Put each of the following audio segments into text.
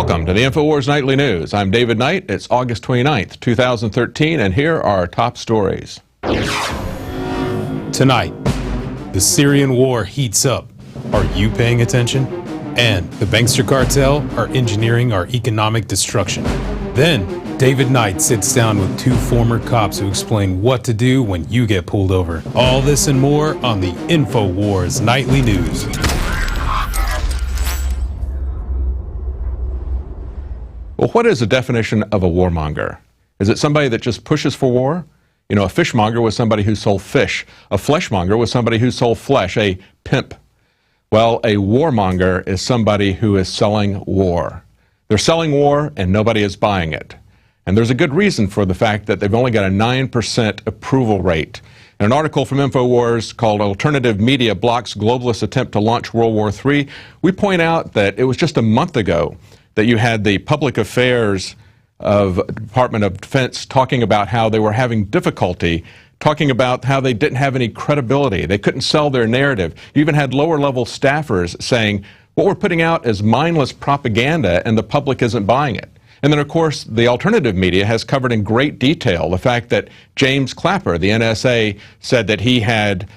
Welcome to the Infowars Nightly News. I'm David Knight. It's August 29th, 2013, and here are our top stories. Tonight, the Syrian war heats up. Are you paying attention? And the bankster cartel are engineering our economic destruction. Then, David Knight sits down with two former cops who explain what to do when you get pulled over. All this and more on the Infowars Nightly News. Well, what is the definition of a warmonger? Is it somebody that just pushes for war? You know, a fishmonger was somebody who sold fish. A fleshmonger was somebody who sold flesh, a pimp. Well, a warmonger is somebody who is selling war. They're selling war and nobody is buying it. And there's a good reason for the fact that they've only got a 9% approval rate. In an article from Infowars called Alternative Media Blocks Globalist Attempt to Launch World War III, we point out that it was just a month ago that you had the public affairs of Department of Defense talking about how they were having difficulty, talking about how they didn't have any credibility. They couldn't sell their narrative. You even had lower-level staffers saying, what we're putting out is mindless propaganda and the public isn't buying it. And then, of course, the alternative media has covered in great detail the fact that James Clapper, the NSA, said that he had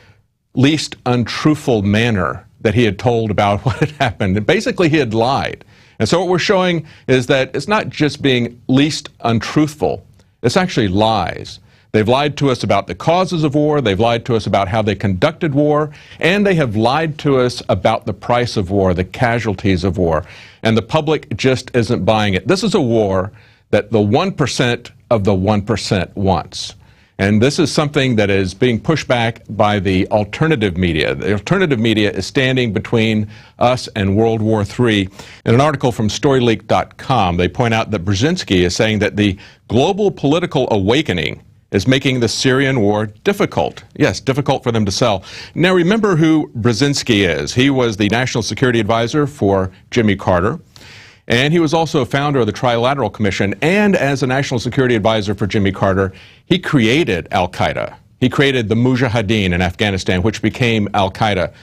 least untruthful manner that he had told about what had happened. And basically, he had lied. And so what we're showing is that it's not just being least untruthful, it's actually lies. They've lied to us about the causes of war, they've lied to us about how they conducted war, and they have lied to us about the price of war, the casualties of war. And the public just isn't buying it. This is a war that the 1% of the 1% wants. And this is something that is being pushed back by the alternative media. The alternative media is standing between us and World War III. In an article from StoryLeak.com, they point out that Brzezinski is saying that the global political awakening is making the Syrian war difficult. Yes, difficult for them to sell. Now remember who Brzezinski is. He was the National Security Advisor for Jimmy Carter. And he was also a founder of the Trilateral Commission, and as a National Security Advisor for Jimmy Carter, he created Al-Qaeda. He created the Mujahideen in Afghanistan, which became Al-Qaeda.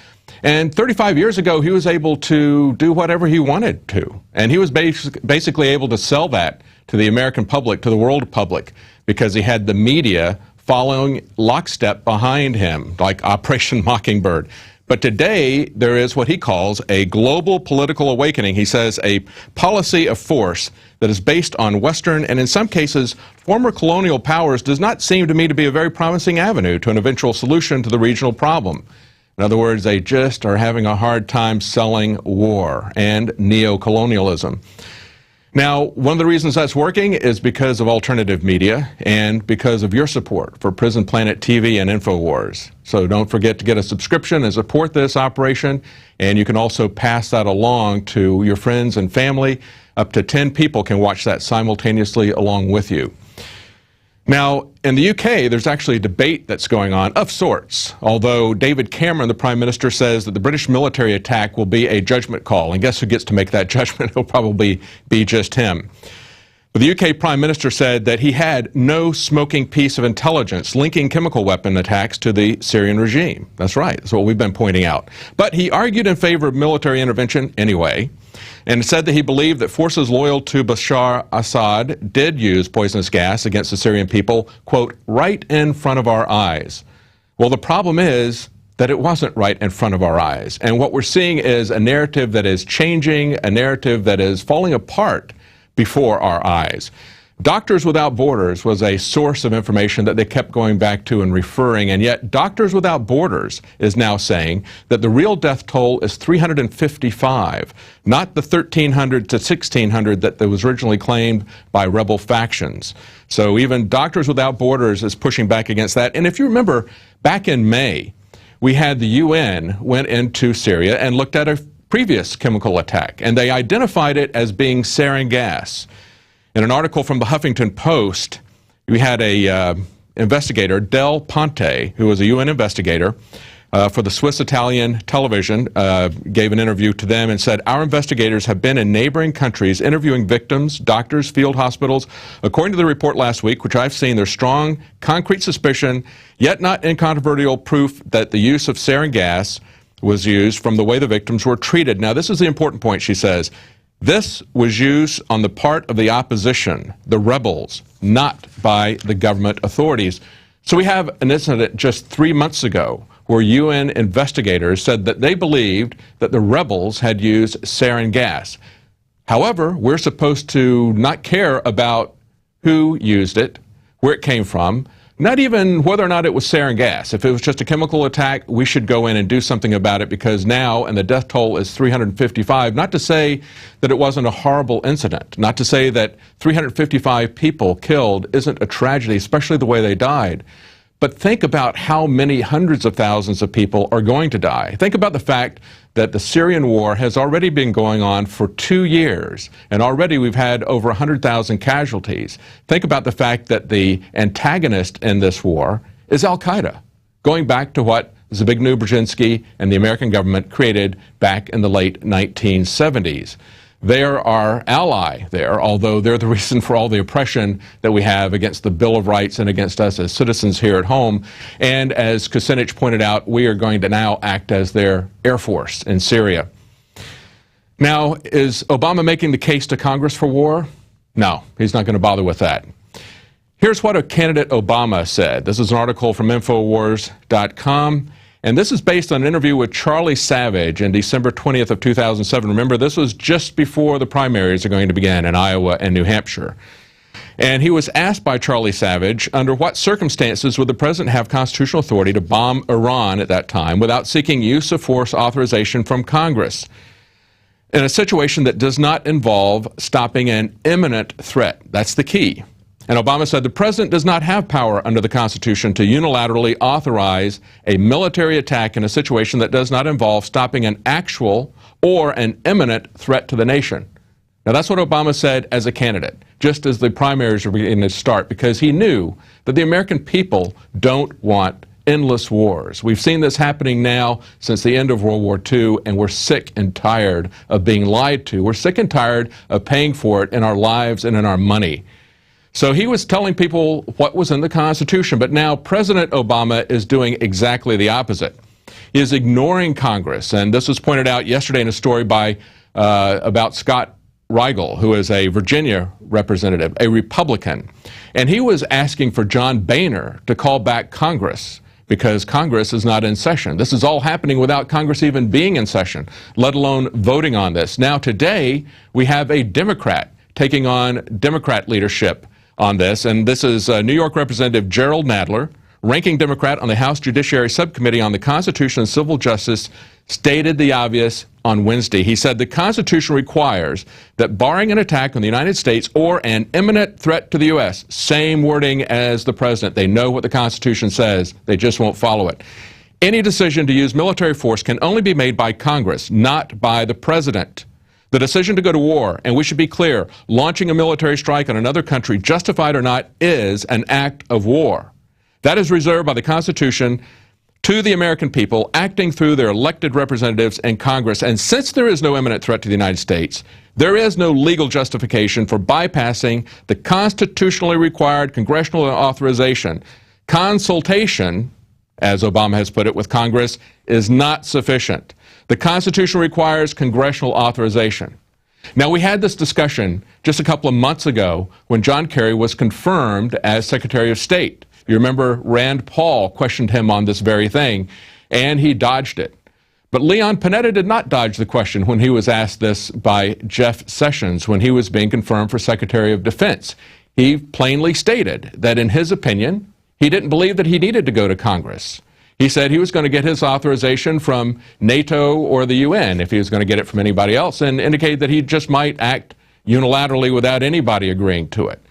And 35 years ago, he was able to do whatever he wanted to. And he was basically able to sell that to the American public, to the world public, because he had the media following lockstep behind him, like Operation Mockingbird. But today, there is what he calls a global political awakening. He says a policy of force that is based on Western and, in some cases, former colonial powers does not seem to me to be a very promising avenue to an eventual solution to the regional problem. In other words, they just are having a hard time selling war and neo-colonialism. Now, one of the reasons that's working is because of alternative media and because of your support for Prison Planet TV and Infowars. So don't forget to get a subscription and support this operation, and you can also pass that along to your friends and family. Up to 10 people can watch that simultaneously along with you. Now, in the UK, there's actually a debate that's going on, of sorts, although David Cameron, the Prime Minister, says that the British military attack will be a judgment call. And guess who gets to make that judgment? It'll probably be just him. But the UK Prime Minister said that he had no smoking piece of intelligence linking chemical weapon attacks to the Syrian regime. That's right. That's what we've been pointing out. But he argued in favor of military intervention anyway, and said that he believed that forces loyal to Bashar Assad did use poisonous gas against the Syrian people, quote, right in front of our eyes. Well, the problem is that it wasn't right in front of our eyes. And what we're seeing is a narrative that is changing, a narrative that is falling apart before our eyes. Doctors Without Borders was a source of information that they kept going back to and referring, and yet Doctors Without Borders is now saying that the real death toll is 355, not the 1,300 to 1,600 that was originally claimed by rebel factions. So even Doctors Without Borders is pushing back against that. And if you remember, back in May, we had the UN went into Syria and looked at a previous chemical attack, and they identified it as being sarin gas. In an article from the Huffington Post, we had a investigator, Del Ponte, who was a UN investigator for the Swiss-Italian television, gave an interview to them and said, our investigators have been in neighboring countries interviewing victims, doctors, field hospitals. According to the report last week, which I've seen, there's strong, concrete suspicion, yet not incontrovertible proof that the use of sarin gas was used from the way the victims were treated. Now, this is the important point, she says. This was used on the part of the opposition, the rebels, not by the government authorities. So we have an incident just 3 months ago where UN investigators said that they believed that the rebels had used sarin gas. However, we're supposed to not care about who used it, where it came from, not even whether or not it was sarin gas. If it was just a chemical attack, we should go in and do something about it, because now, and the death toll is 355, not to say that it wasn't a horrible incident, not to say that 355 people killed isn't a tragedy, especially the way they died. But think about how many hundreds of thousands of people are going to die. Think about the fact that the Syrian war has already been going on for 2 years, and already we've had over 100,000 casualties. Think about the fact that the antagonist in this war is al-Qaeda, going back to what Zbigniew Brzezinski and the American government created back in the late 1970s. They're our ally there, although they're the reason for all the oppression that we have against the Bill of Rights and against us as citizens here at home. And as Kucinich pointed out, we are going to now act as their Air Force in Syria. Now, is Obama making the case to Congress for war? No, he's not going to bother with that. Here's what a candidate Obama said. This is an article from Infowars.com. And this is based on an interview with Charlie Savage in December 20th of 2007. Remember, this was just before the primaries are going to begin in Iowa and New Hampshire. And he was asked by Charlie Savage, under what circumstances would the president have constitutional authority to bomb Iran at that time without seeking use of force authorization from Congress, in a situation that does not involve stopping an imminent threat? That's the key. And Obama said the president does not have power under the Constitution to unilaterally authorize a military attack in a situation that does not involve stopping an actual or an imminent threat to the nation. Now, that's what Obama said as a candidate, just as the primaries were beginning to start, because he knew that the American people don't want endless wars. We've seen this happening now since the end of World War II, and we're sick and tired of being lied to. We're sick and tired of paying for it in our lives and in our money. So he was telling people what was in the Constitution, but now President Obama is doing exactly the opposite. He is ignoring Congress, and this was pointed out yesterday in a story by about Scott Rigel, who is a Virginia representative, a Republican, and he was asking for John Boehner to call back Congress because Congress is not in session. This is all happening without Congress even being in session, let alone voting on this. Now today, we have a Democrat taking on Democrat leadership on this, and this is New York Representative Gerald Nadler, ranking Democrat on the House Judiciary Subcommittee on the Constitution and Civil Justice, stated the obvious on Wednesday. He said the Constitution requires that barring an attack on the United States or an imminent threat to the U.S., same wording as the president. They know what the Constitution says. They just won't follow it. Any decision to use military force can only be made by Congress, not by the president. The decision to go to war, and we should be clear, launching a military strike on another country, justified or not, is an act of war. That is reserved by the Constitution to the American people acting through their elected representatives in Congress. And since there is no imminent threat to the United States, there is no legal justification for bypassing the constitutionally required congressional authorization. Consultation, as Obama has put it, with Congress is not sufficient. The Constitution requires congressional authorization. Now, we had this discussion just a couple of months ago when John Kerry was confirmed as Secretary of State. You remember Rand Paul questioned him on this very thing, and he dodged it. But Leon Panetta did not dodge the question when he was asked this by Jeff Sessions when he was being confirmed for Secretary of Defense. He plainly stated that in his opinion, he didn't believe that he needed to go to Congress. He said he was going to get his authorization from NATO or the UN if he was going to get it from anybody else, and indicated that he just might act unilaterally without anybody agreeing to it.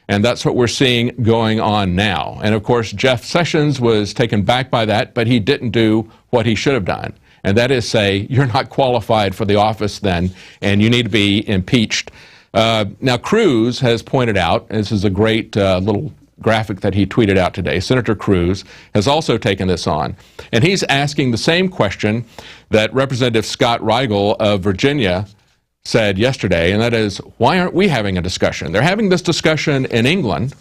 And that's what we're seeing going on now. And of course, Jeff Sessions was taken back by that, but he didn't do what he should have done. And that is say, you're not qualified for the office then, and you need to be impeached. Now, Cruz has pointed out, this is a great little graphic that he tweeted out today. Senator Cruz has also taken this on, and he's asking the same question that Representative Scott Rigel of Virginia said yesterday, and that is, why aren't we having a discussion? They're having this discussion in England,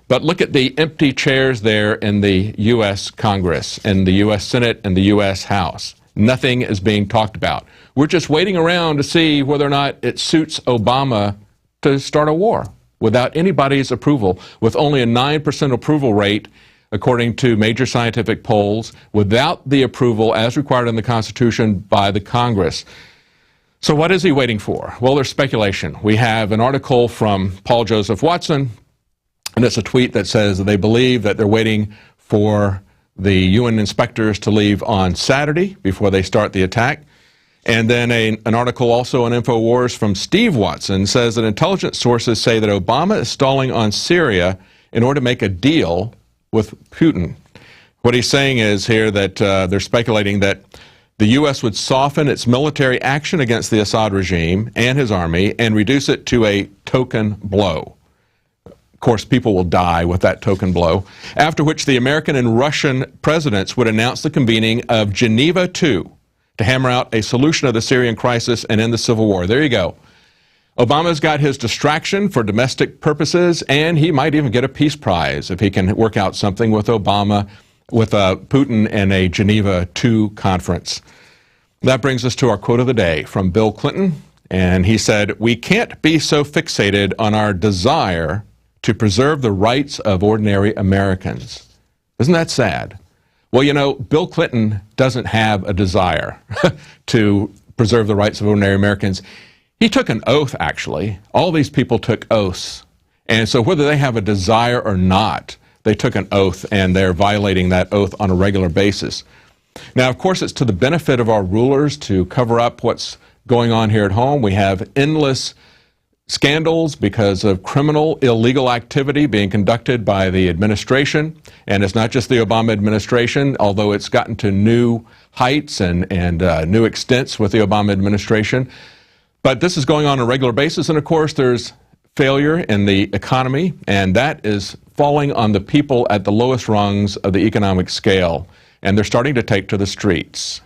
but look at the empty chairs there in the U.S. Congress, in the U.S. Senate and the U.S. House. Nothing is being talked about. We're just waiting around to see whether or not it suits Obama to start a war without anybody's approval, with only a 9% approval rate, according to major scientific polls, without the approval as required in the Constitution by the Congress. So what is he waiting for? Well, there's speculation. We have an article from Paul Joseph Watson, and it's a tweet that says that they believe that they're waiting for the UN inspectors to leave on Saturday before they start the attack. And then an article also on Infowars from Steve Watson says that intelligence sources say that Obama is stalling on Syria in order to make a deal with Putin. What he's saying is here that they're speculating that the U.S. would soften its military action against the Assad regime and his army and reduce it to a token blow. Of course, people will die with that token blow, after which the American and Russian presidents would announce the convening of Geneva II to hammer out a solution of the Syrian crisis and end the civil war. There you go. Obama's got his distraction for domestic purposes, and he might even get a peace prize if he can work out something with Obama, with Putin in a Geneva II conference. That brings us to our quote of the day from Bill Clinton, and he said, "We can't be so fixated on our desire to preserve the rights of ordinary Americans." Isn't that sad? Well, you know, Bill Clinton doesn't have a desire to preserve the rights of ordinary Americans. He took an oath, actually. All these people took oaths. And so whether they have a desire or not, they took an oath, and they're violating that oath on a regular basis. Now, of course, it's to the benefit of our rulers to cover up what's going on here at home. We have endless scandals because of criminal, illegal activity being conducted by the administration. And it's not just the Obama administration, although it's gotten to new heights and new extents with the Obama administration. But this is going on a regular basis. And of course, there's failure in the economy, and that is falling on the people at the lowest rungs of the economic scale. And they're starting to take to the streets.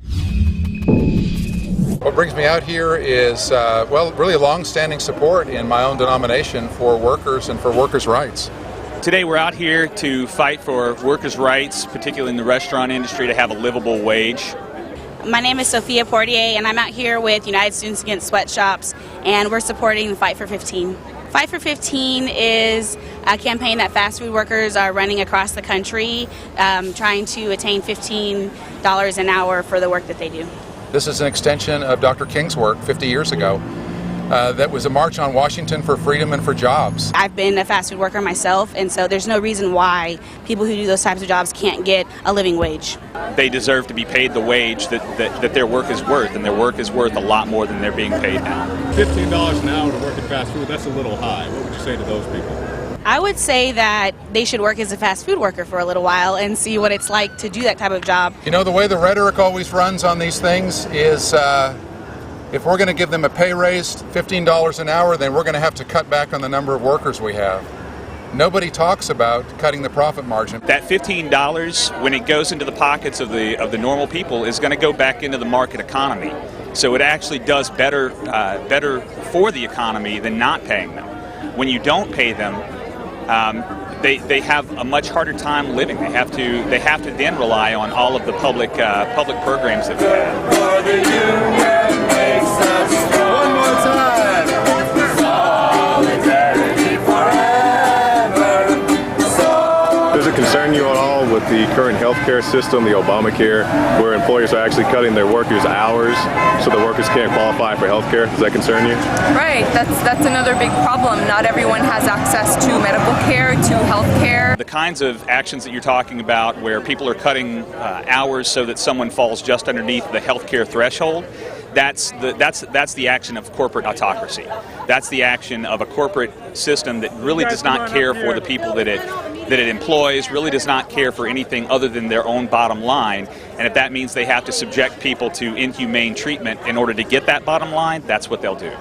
What brings me out here is, well, really long-standing support in my own denomination for workers and for workers' rights. Today we're out here to fight for workers' rights, particularly in the restaurant industry, to have a livable wage. My name is Sophia Portier, and I'm out here with United Students Against Sweatshops, and we're supporting the Fight for 15. Fight for 15 is a campaign that fast food workers are running across the country, trying to attain $15 an hour for the work that they do. This is an extension of Dr. King's work 50 years ago. That was a march on Washington for freedom and for jobs. I've been a fast food worker myself, and so there's no reason why people who do those types of jobs can't get a living wage. They deserve to be paid the wage that their work is worth, and their work is worth a lot more than they're being paid now. $15 an hour to work in fast food, that's a little high. What would you say to those people? I would say that they should work as a fast food worker for a little while and see what it's like to do that type of job. You know, the way the rhetoric always runs on these things is if we're going to give them a pay raise, $15 an hour, then we're going to have to cut back on the number of workers we have. Nobody talks about cutting the profit margin. That $15, when it goes into the pockets of the normal people, is going to go back into the market economy. So it actually does better for the economy than not paying them. When you don't pay them, they have a much harder time living. They have to then rely on all of the public programs that we have. One more time. Solidarity forever. Does it concern you at all with the current healthcare system, the Obamacare, where employers are actually cutting their workers' hours so the workers can't qualify for healthcare? Does that concern you? Right, that's another big problem. Not everyone has access to medical care, to health care. The kinds of actions that you're talking about, where people are cutting hours so that someone falls just underneath the healthcare threshold, that's the action of corporate autocracy. That's the action of a corporate system that really does not care for the people that it employs, really does not care for anything other than their own bottom line. And if that means they have to subject people to inhumane treatment in order to get that bottom line, that's what they'll do.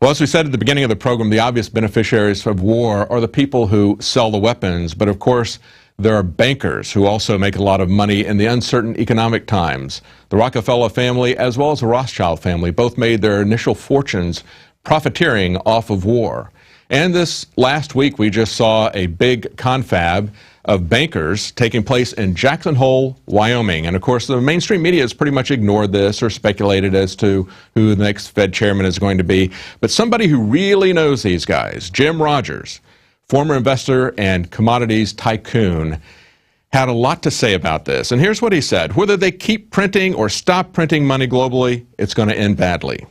Well, as we said at the beginning of the program, the obvious beneficiaries of war are the people who sell the weapons. But of course, there are bankers who also make a lot of money in the uncertain economic times. The Rockefeller family, as well as the Rothschild family, both made their initial fortunes profiteering off of war. And this last week, we just saw a big confab of bankers taking place in Jackson Hole, Wyoming. And of course, the mainstream media has pretty much ignored this or speculated as to who the next Fed chairman is going to be. But somebody who really knows these guys, Jim Rogers, former investor and commodities tycoon, had a lot to say about this. And here's what he said: whether they keep printing or stop printing money globally, it's going to end badly.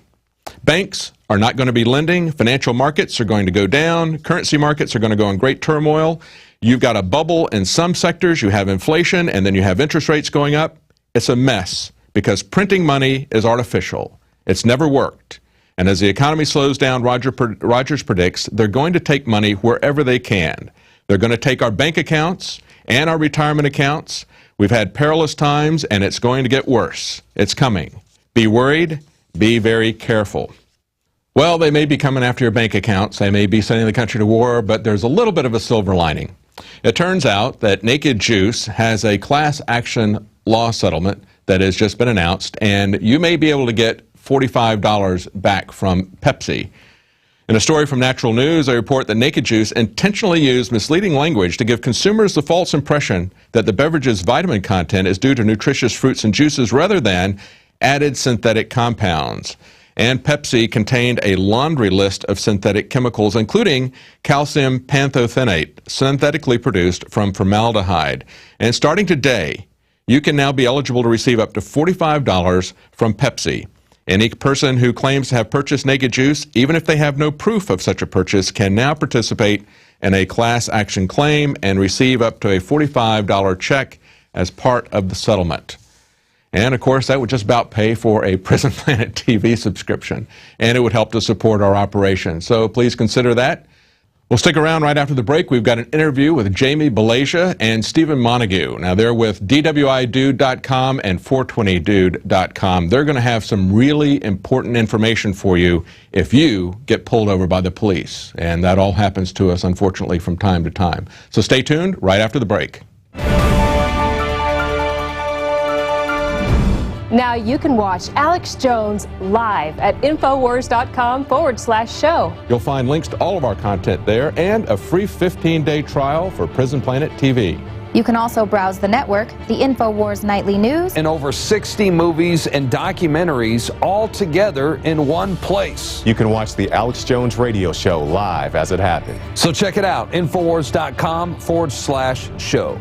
Banks are not going to be lending. Financial markets are going to go down. Currency markets are going to go in great turmoil. You've got a bubble in some sectors. You have inflation, and then you have interest rates going up. It's a mess because printing money is artificial. It's never worked. And as the economy slows down, Rogers predicts they're going to take money wherever they can. They're going to take our bank accounts and our retirement accounts. We've had perilous times, and it's going to get worse. It's coming. Be worried. Be very careful. Well, they may be coming after your bank accounts. They may be sending the country to war, but there's a little bit of a silver lining. It turns out that Naked Juice has a class action law settlement that has just been announced, and you may be able to get $45 back from Pepsi. In a story from Natural News, they report that Naked Juice intentionally used misleading language to give consumers the false impression that the beverage's vitamin content is due to nutritious fruits and juices rather than added synthetic compounds. And Pepsi contained a laundry list of synthetic chemicals, including calcium pantothenate, synthetically produced from formaldehyde. And starting today, you can now be eligible to receive up to $45 from Pepsi. Any person who claims to have purchased Naked Juice, even if they have no proof of such a purchase, can now participate in a class action claim and receive up to a $45 check as part of the settlement. And, of course, that would just about pay for a Prison Planet TV subscription, and it would help to support our operation. So please consider that. We'll stick around right after the break. We've got an interview with Jamie Balagia and Steve Montague. Now, they're with DWIDude.com and 420dude.com. They're going to have some really important information for you if you get pulled over by the police. And that all happens to us, unfortunately, from time to time. So stay tuned right after the break. Now you can watch Alex Jones live at Infowars.com/show. You'll find links to all of our content there and a free 15-day trial for Prison Planet TV. You can also browse the network, the Infowars Nightly News, and over 60 movies and documentaries all together in one place. You can watch the Alex Jones radio show live as it happens. So check it out, Infowars.com/show.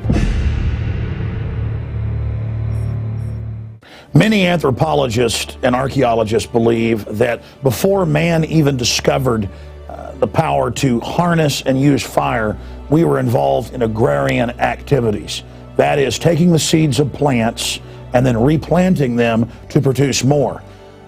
Many anthropologists and archaeologists believe that before man even discovered the power to harness and use fire, we were involved in agrarian activities. That is, taking the seeds of plants and then replanting them to produce more.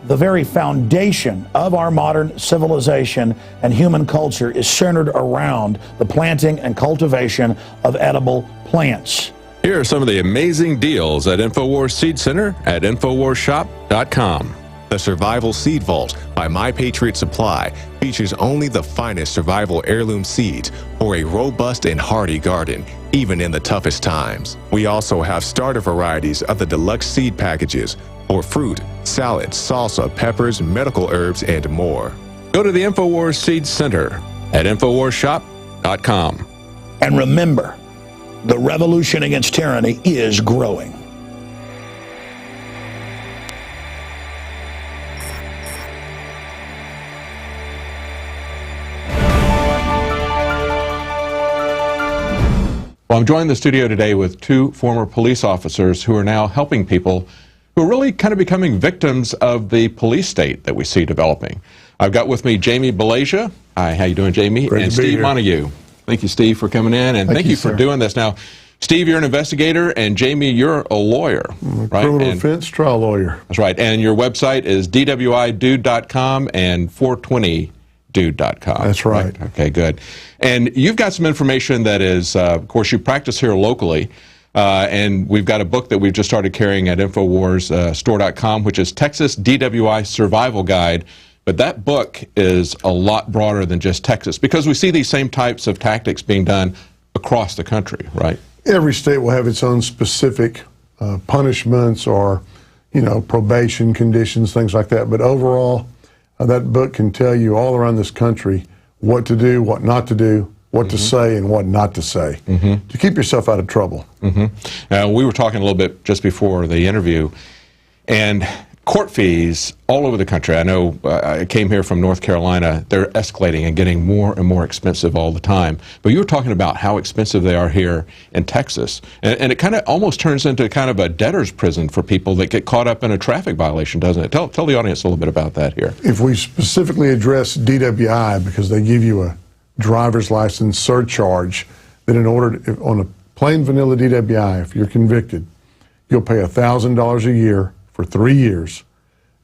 The very foundation of our modern civilization and human culture is centered around the planting and cultivation of edible plants. Here are some of the amazing deals at InfoWars Seed Center at InfoWarsShop.com. The Survival Seed Vault by My Patriot Supply features only the finest survival heirloom seeds for a robust and hardy garden, even in the toughest times. We also have starter varieties of the deluxe seed packages for fruit, salad, salsa, peppers, medical herbs, and more. Go to the InfoWars Seed Center at InfoWarsShop.com. And remember, the revolution against tyranny is growing. Well, I'm joined in the studio today with two former police officers who are now helping people who are really kind of becoming victims of the police state that we see developing. I've got with me Jamie Balagia. Hi, how you doing, Jamie? Great and to be Steve here. Montague. Thank you, Steve, for coming in, and thank you for doing this. Now, Steve, you're an investigator, and Jamie, you're a lawyer, right? Criminal defense trial lawyer. That's right. And your website is DWIDude.com and 420dude.com. That's right. Okay, good. And you've got some information that is, of course, you practice here locally, and we've got a book that we've just started carrying at InfoWarsStore.com, which is Texas DWI Survival Guide. But that book is a lot broader than just Texas, because we see these same types of tactics being done across the country, right? Every state will have its own specific punishments or, probation conditions, things like that. But overall, that book can tell you all around this country what to do, what not to do, what to say and what not to say, to keep yourself out of trouble. We were talking a little bit just before the interview, and court fees all over the country. I know I came here from North Carolina. They're escalating and getting more and more expensive all the time. But you were talking about how expensive they are here in Texas. And it kind of almost turns into kind of a debtor's prison for people that get caught up in a traffic violation, doesn't it? Tell the audience a little bit about that here. If we specifically address DWI, because they give you a driver's license surcharge, that in order to, on a plain vanilla DWI, if you're convicted, you'll pay $1,000 a year for 3 years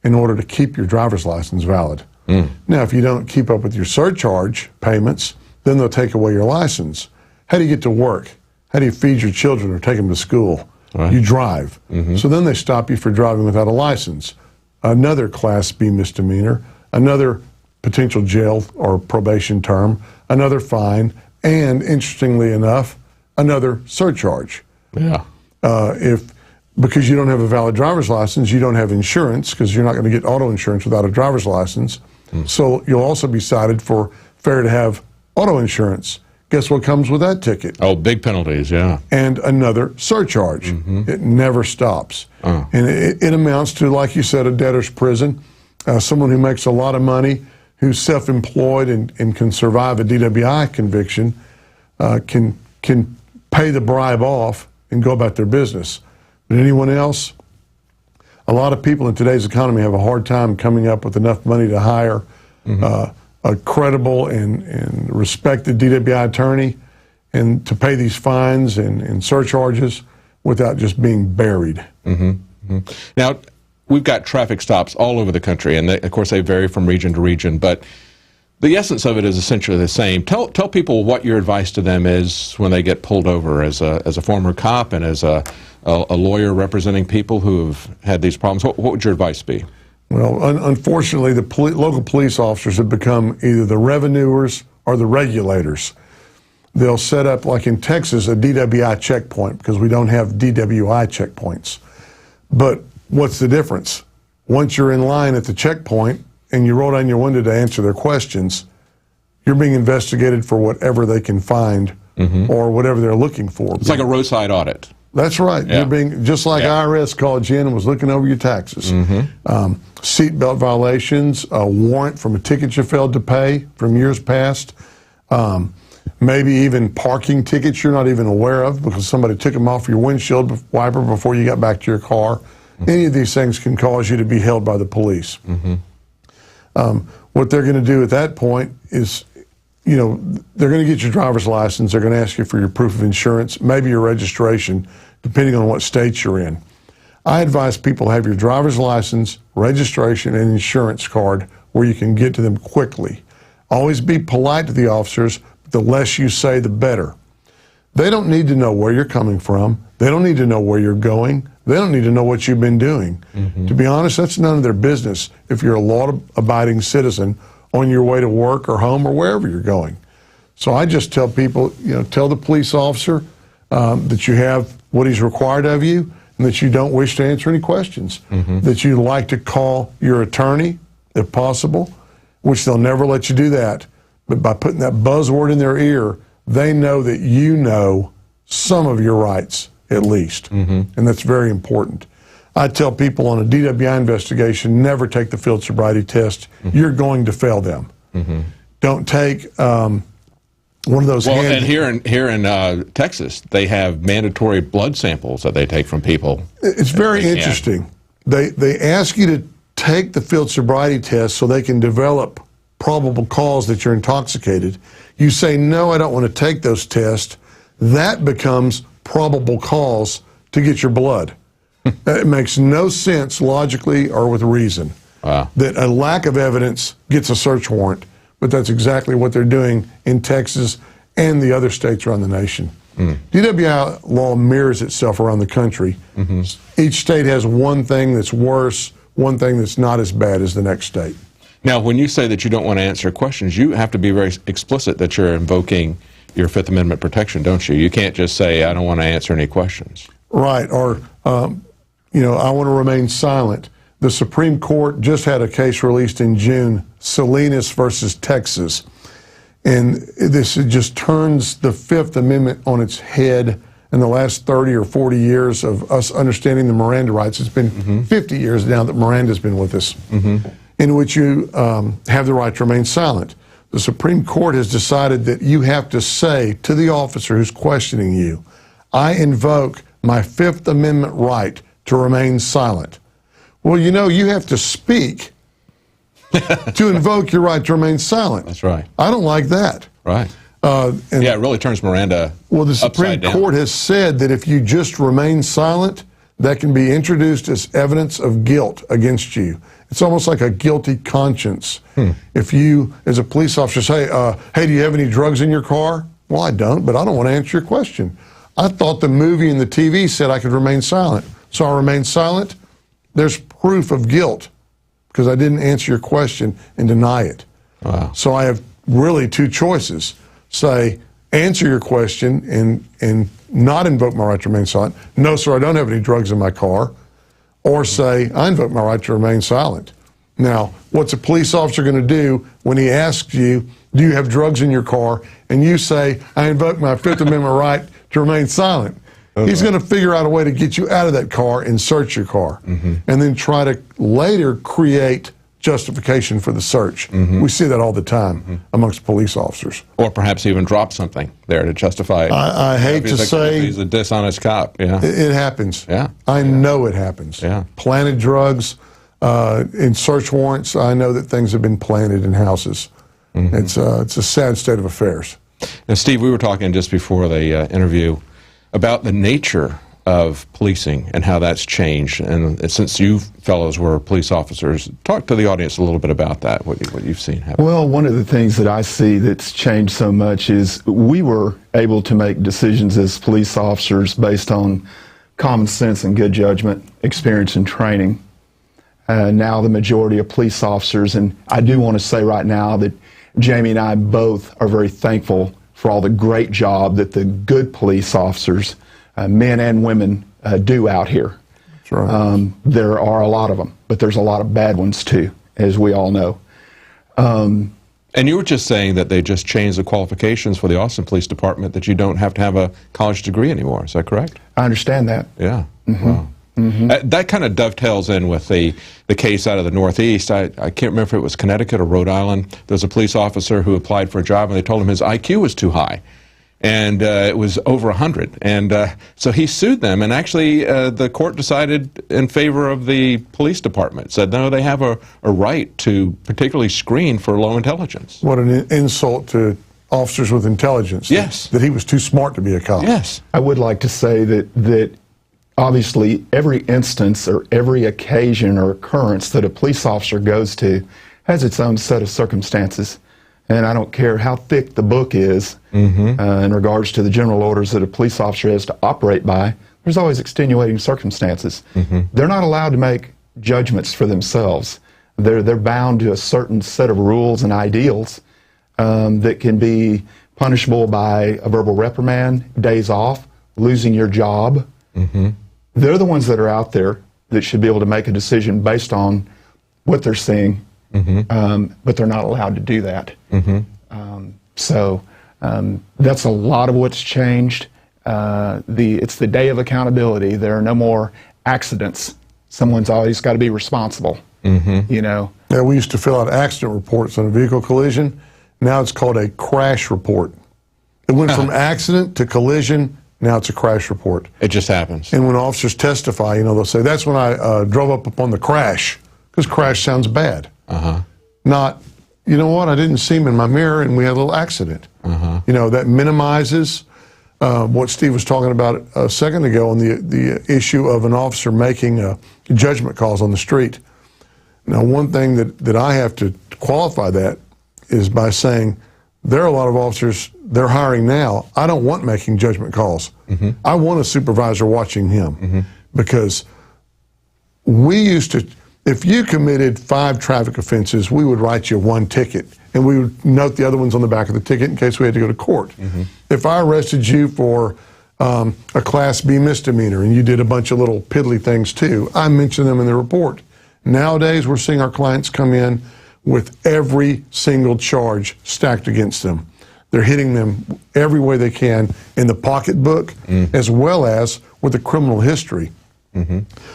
in order to keep your driver's license valid. Now, if you don't keep up with your surcharge payments, then they'll take away your license. How do you get to work? How do you feed your children or take them to school? You drive. So then they stop you for driving without a license. Another Class B misdemeanor, another potential jail or probation term, another fine, and interestingly enough, another surcharge. Because you don't have a valid driver's license, you don't have insurance, because you're not going to get auto insurance without a driver's license. So you'll also be cited for failure to have auto insurance. Guess what comes with that ticket? Oh, big penalties, yeah. And another surcharge. It never stops. And it amounts to, like you said, a debtor's prison. Someone who makes a lot of money, who's self-employed and can survive a DWI conviction, can pay the bribe off and go about their business. But anyone else, a lot of people in today's economy have a hard time coming up with enough money to hire a credible and respected DWI attorney and to pay these fines and surcharges without just being buried. Now, we've got traffic stops all over the country, and of course they vary from region to region, but the essence of it is essentially the same. Tell people what your advice to them is when they get pulled over as a former cop and as a lawyer representing people who have had these problems. What would your advice be? Well, unfortunately, the local police officers have become either the revenuers or the regulators. They'll set up, like in Texas, a DWI checkpoint because we don't have DWI checkpoints. But what's the difference? Once you're in line at the checkpoint and you roll down your window to answer their questions, you're being investigated for whatever they can find or whatever they're looking for. It's like a roadside audit. That's right. You're being, just like IRS called you in and was looking over your taxes. Seatbelt violations, a warrant from a ticket you failed to pay from years past, maybe even parking tickets you're not even aware of because somebody took them off your windshield wiper before you got back to your car. Any of these things can cause you to be held by the police. What they're going to do at that point is, you know, they're going to get your driver's license. They're going to ask you for your proof of insurance, maybe your registration, depending on what state you're in. I advise people have your driver's license, registration, and insurance card where you can get to them quickly. Always be polite to the officers, but the less you say, the better. They don't need to know where you're coming from. They don't need to know where you're going. They don't need to know what you've been doing. To be honest, that's none of their business if you're a law-abiding citizen on your way to work or home or wherever you're going. So I just tell people, you know, tell the police officer that you have what he's required of you and that you don't wish to answer any questions, that you'd like to call your attorney if possible, which they'll never let you do that. But by putting that buzzword in their ear, they know that you know some of your rights at least, and that's very important. I tell people on a DWI investigation, never take the field sobriety test. You're going to fail them. Don't take one of those. Well, and here in Texas, they have mandatory blood samples that they take from people. It's very interesting. They ask you to take the field sobriety test so they can develop probable cause that you're intoxicated. You say, no, I don't want to take those tests. That becomes probable cause to get your blood. It makes no sense logically or with reason that a lack of evidence gets a search warrant, but that's exactly what they're doing in Texas and the other states around the nation. DWI law mirrors itself around the country. Each state has one thing that's worse, one thing that's not as bad as the next state. Now, when you say that you don't want to answer questions, you have to be very explicit that you're invoking your Fifth Amendment protection, don't you? You can't just say, I don't want to answer any questions. Right, or, you know, I want to remain silent. The Supreme Court just had a case released in June, Salinas versus Texas. And this just turns the Fifth Amendment on its head. In the last 30 or 40 years of us understanding the Miranda rights, it's been 50 years now that Miranda's been with us, in which you have the right to remain silent. The Supreme Court has decided that you have to say to the officer who's questioning you, I invoke my Fifth Amendment right to remain silent. Well, you know, you have to speak to invoke your right to remain silent. That's right. I don't like that. Right. Yeah, it really turns Miranda Well, the Supreme Court has said that if you just remain silent, that can be introduced as evidence of guilt against you. It's almost like a guilty conscience. If you, as a police officer, say, hey, do you have any drugs in your car? Well, I don't, but I don't want to answer your question. I thought the movie and the TV said I could remain silent, so I remain silent. There's proof of guilt because I didn't answer your question and deny it. Wow. So I have really two choices. Say, answer your question and not invoke my right to remain silent. No, sir, I don't have any drugs in my car. Or say, I invoke my right to remain silent. Now, what's a police officer going to do when he asks you, do you have drugs in your car? And you say, I invoke my Fifth Amendment right to remain silent. He's going to figure out a way to get you out of that car and search your car. And then try to later create justification for the search. We see that all the time amongst police officers. Or perhaps even drop something there to justify it. I hate to say he's a dishonest cop. Yeah, it happens. Yeah, I know it happens. Yeah, planted drugs in search warrants. I know that things have been planted in houses. It's a sad state of affairs. Now, Steve, we were talking just before the interview about the nature of policing and how that's changed. And since you fellows were police officers, talk to the audience a little bit about that, what you've seen happen. Well, one of the things that I see that's changed so much is we were able to make decisions as police officers based on common sense and good judgment, experience and training. Now the majority of police officers, and I do want to say right now that Jamie and I both are very thankful for all the great job that the good police officers, men and women, do out here. That's right. There are a lot of them, but there's a lot of bad ones too, as we all know. And you were just saying that they just changed the qualifications for the Austin Police Department, that you don't have to have a college degree anymore. Is that correct? I understand that. Yeah. Wow. That kind of dovetails in with the case out of the Northeast. I can't remember if it was Connecticut or Rhode Island. There was a police officer who applied for a job, and they told him his IQ was too high. And it was over 100. And so he sued them, and actually the court decided in favor of the police department, said no, they have a right to particularly screen for low intelligence. What an insult to officers with intelligence. Yes. That he was too smart to be a cop. Yes. I would like to say that obviously every instance or every occasion or occurrence that a police officer goes to has its own set of circumstances. And I don't care how thick the book is in regards to the general orders that a police officer has to operate by, there's always extenuating circumstances. They're not allowed to make judgments for themselves. They're bound to a certain set of rules and ideals that can be punishable by a verbal reprimand, days off, losing your job. They're the ones that are out there that should be able to make a decision based on what they're seeing. But they're not allowed to do that. So that's a lot of what's changed. It's the day of accountability. There are no more accidents. Someone's always got to be responsible. You know. Yeah, we used to fill out accident reports on a vehicle collision. Now it's called a crash report. It went from accident to collision. Now it's a crash report. It just happens. And when officers testify, you know, they'll say, that's when I drove up upon the crash, because crash sounds bad. Not, you know what, I didn't see him in my mirror and we had a little accident. You know, that minimizes what Steve was talking about a second ago on the issue of an officer making judgment calls on the street. Now, one thing that I have to qualify that is by saying there are a lot of officers they're hiring now. I don't want making judgment calls. I want a supervisor watching him because we used to, if you committed 5 traffic offenses, we would write you 1 ticket, and we would note the other ones on the back of the ticket in case we had to go to court. If I arrested you for a Class B misdemeanor and you did a bunch of little piddly things too, I mention them in the report. Nowadays, we're seeing our clients come in with every single charge stacked against them. They're hitting them every way they can in the pocketbook, as well as with a criminal history.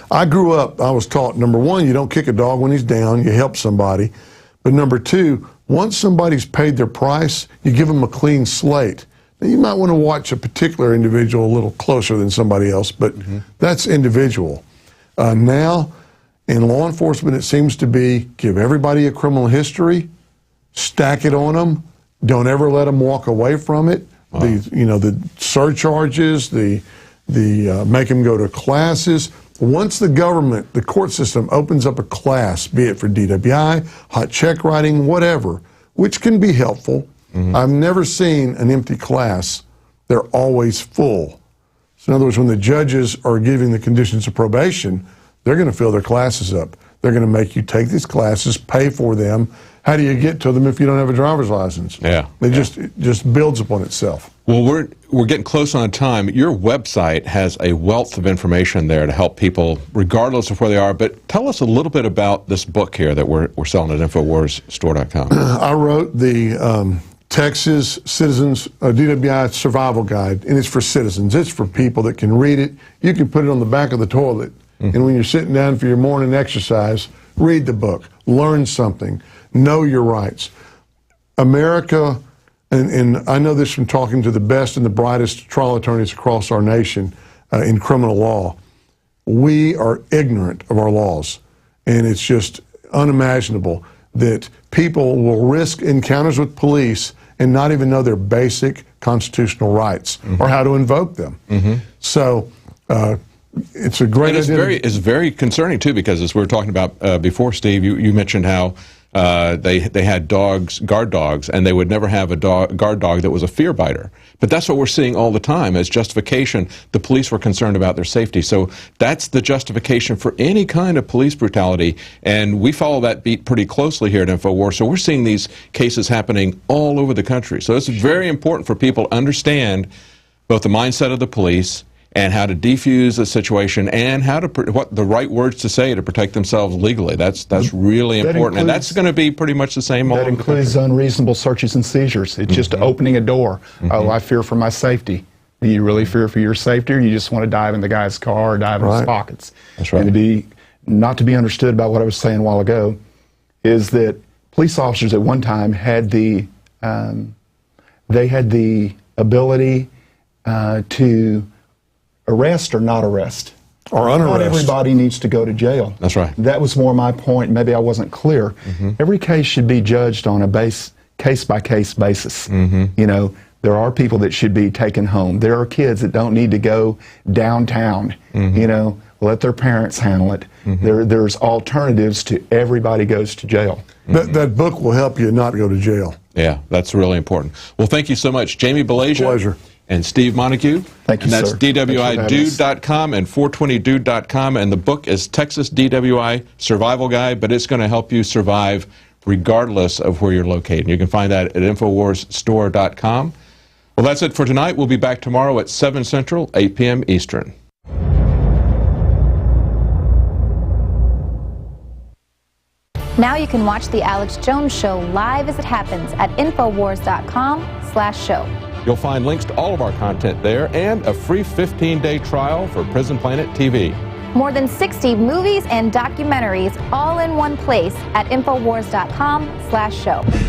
I grew up, I was taught, number one, you don't kick a dog when he's down, you help somebody. But number two, once somebody's paid their price, you give them a clean slate. Now, you might want to watch a particular individual a little closer than somebody else, but that's individual. Now, in law enforcement, it seems to be give everybody a criminal history, stack it on them, don't ever let them walk away from it. The surcharges, the make them go to classes. Once the government, the court system opens up a class, be it for DWI, hot check writing, whatever, which can be helpful. I've never seen an empty class. They're always full. So in other words, when the judges are giving the conditions of probation, they're going to fill their classes up. They're going to make you take these classes, pay for them. How do you get to them if you don't have a driver's license? It just builds upon itself. Well, we're getting close on time. Your website has a wealth of information there to help people, regardless of where they are. But tell us a little bit about this book here that we're selling at InfoWarsStore.com. I wrote the Texas Citizens DWI Survival Guide, and it's for citizens. It's for people that can read it. You can put it on the back of the toilet, and when you're sitting down for your morning exercise, read the book, learn something, know your rights. America, and I know this from talking to the best and the brightest trial attorneys across our nation in criminal law, we are ignorant of our laws, and it's just unimaginable that people will risk encounters with police and not even know their basic constitutional rights or how to invoke them. So it's a great idea. It's very concerning, too, because as we were talking about before, Steve, you mentioned how they had dogs, guard dogs, and they would never have a guard dog that was a fear biter. But that's what we're seeing all the time as justification. The police were concerned about their safety. So that's the justification for any kind of police brutality. And we follow that beat pretty closely here at InfoWars. So we're seeing these cases happening all over the country. So it's very important for people to understand both the mindset of the police and how to defuse a situation, and how to what the right words to say to protect themselves legally. That's really important, and that's going to be pretty much the same. That includes unreasonable searches and seizures. It's just opening a door. Oh, I fear for my safety. Do you really fear for your safety, or you just want to dive in the guy's car or dive in his pockets? That's right. And not to be understood about what I was saying a while ago, is that police officers at one time had the ability to arrest or not arrest. Or unarrest. Not everybody needs to go to jail. That's right. That was more my point. Maybe I wasn't clear. Every case should be judged on a case-by-case basis. You know, there are people that should be taken home. There are kids that don't need to go downtown. You know, let their parents handle it. There's alternatives to everybody goes to jail. That book will help you not go to jail. Yeah, that's really important. Well, thank you so much, Jamie Balagia. Pleasure. And Steve Montague. Thank you, and that's sir. DWIDude.com and 420dude.com. And the book is Texas DWI Survival Guide, but it's going to help you survive regardless of where you're located. You can find that at InfoWarsStore.com. Well, that's it for tonight. We'll be back tomorrow at 7 Central, 8 p.m. Eastern. Now you can watch The Alex Jones Show live as it happens at Infowars.com/show. You'll find links to all of our content there and a free 15-day trial for Prison Planet TV. More than 60 movies and documentaries all in one place at Infowars.com/show.